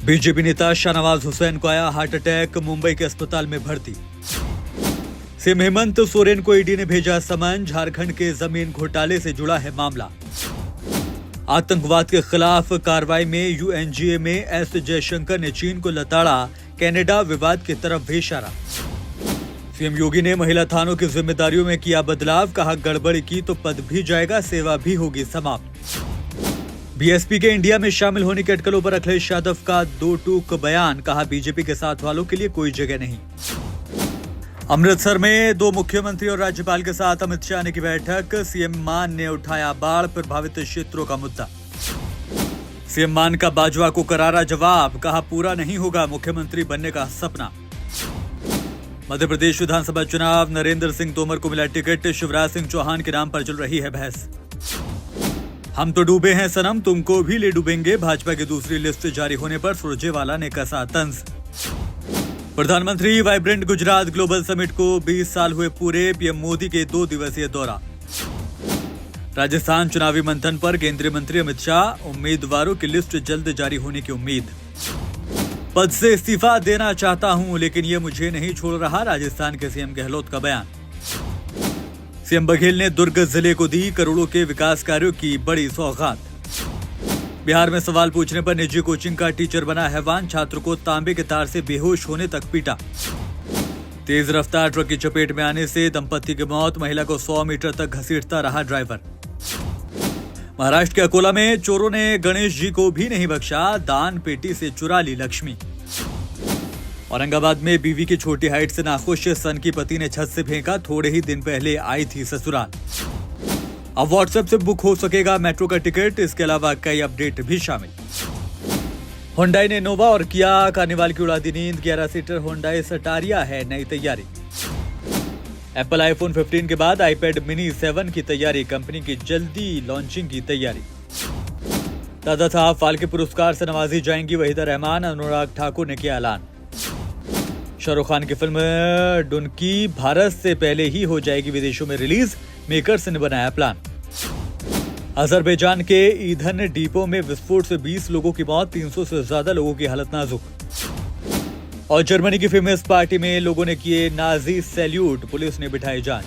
BJP नेता शाहनवाज हुसैन को आया हार्ट अटैक, मुंबई के अस्पताल में भर्ती। सीएम हेमंत सोरेन को ईडी ने भेजा समन, झारखंड के जमीन घोटाले से जुड़ा है मामला। आतंकवाद के खिलाफ कार्रवाई में यूएनजीए में एस जयशंकर ने चीन को लताड़ा, कनाडा विवाद की तरफ भी इशारा। सीएम योगी ने महिला थानों की जिम्मेदारियों में किया बदलाव, कहा गड़बड़ी की तो पद भी जाएगा, सेवा भी होगी समाप्त। बीएसपी के इंडिया में शामिल होने की अटकलों पर अखिलेश यादव का दो टूक बयान, कहा बीजेपी के साथ वालों के लिए कोई जगह नहीं। अमृतसर में दो मुख्यमंत्री और राज्यपाल के साथ अमित शाह ने की बैठक, सीएम मान ने उठाया बाढ़ प्रभावित क्षेत्रों का मुद्दा। सीएम मान का बाजवा को करारा जवाब, कहा पूरा नहीं होगा मुख्यमंत्री बनने का सपना। मध्य प्रदेश विधानसभा चुनाव, नरेंद्र सिंह तोमर को मिला टिकट, शिवराज सिंह चौहान के नाम पर चल रही है बहस। हम तो डूबे हैं सनम, तुमको भी ले डूबेंगे, भाजपा की दूसरी लिस्ट जारी होने पर सुरजेवाला ने कसा तंज। प्रधानमंत्री वाइब्रेंट गुजरात ग्लोबल समिट को 20 साल हुए पूरे, पीएम मोदी के 2 दिवसीय दौरा। राजस्थान चुनावी मंथन पर केंद्रीय मंत्री अमित शाह, उम्मीदवारों की लिस्ट जल्द जारी होने की उम्मीद। पद से इस्तीफा देना चाहता हूं लेकिन ये मुझे नहीं छोड़ रहा, राजस्थान के सीएम गहलोत का बयान। सीएम बघेल ने दुर्ग जिले को दी करोड़ों के विकास कार्यों की बड़ी सौगात। बिहार में सवाल पूछने पर निजी कोचिंग का टीचर बना हैवान, छात्र को तांबे के तार से बेहोश होने तक पीटा। तेज रफ्तार ट्रक की चपेट में आने से दंपति की मौत, महिला को 100 मीटर तक घसीटता रहा ड्राइवर। महाराष्ट्र के अकोला में चोरों ने गणेश जी को भी नहीं बख्शा, दान पेटी से चुरा ली लक्ष्मी। औरंगाबाद में बीवी की छोटी हाइट से नाखुश सन की पति ने छत से फेंका, थोड़े ही दिन पहले आई थी ससुराल। अब व्हाट्सएप से बुक हो सकेगा मेट्रो का टिकट, इसके अलावा कई अपडेट भी शामिल। हुंडई ने नोवा और किया कार्निवाल की उड़ा दी नींद, 11 सीटर हुंडई सटारिया है नई तैयारी। एप्पल आईफोन 15 के बाद आईपैड मिनी 7 की तैयारी, कंपनी की जल्दी लॉन्चिंग की तैयारी। दादा साहब फाल्के पुरस्कार से नवाजी जाएंगी वहीदा रहमान, अनुराग ठाकुर ने किया ऐलान। शाहरुख खान की फिल्म डुनकी भारत से पहले ही हो जाएगी विदेशों में रिलीज, मेकर्स ने बनाया प्लान। अजरबैजान के ईंधन डिपो में विस्फोट से 20 लोगों की मौत, 300 से ज्यादा लोगों की हालत नाजुक। और जर्मनी की फेमस पार्टी में लोगों ने किए नाजी सैल्यूट, पुलिस ने बिठाई जांच।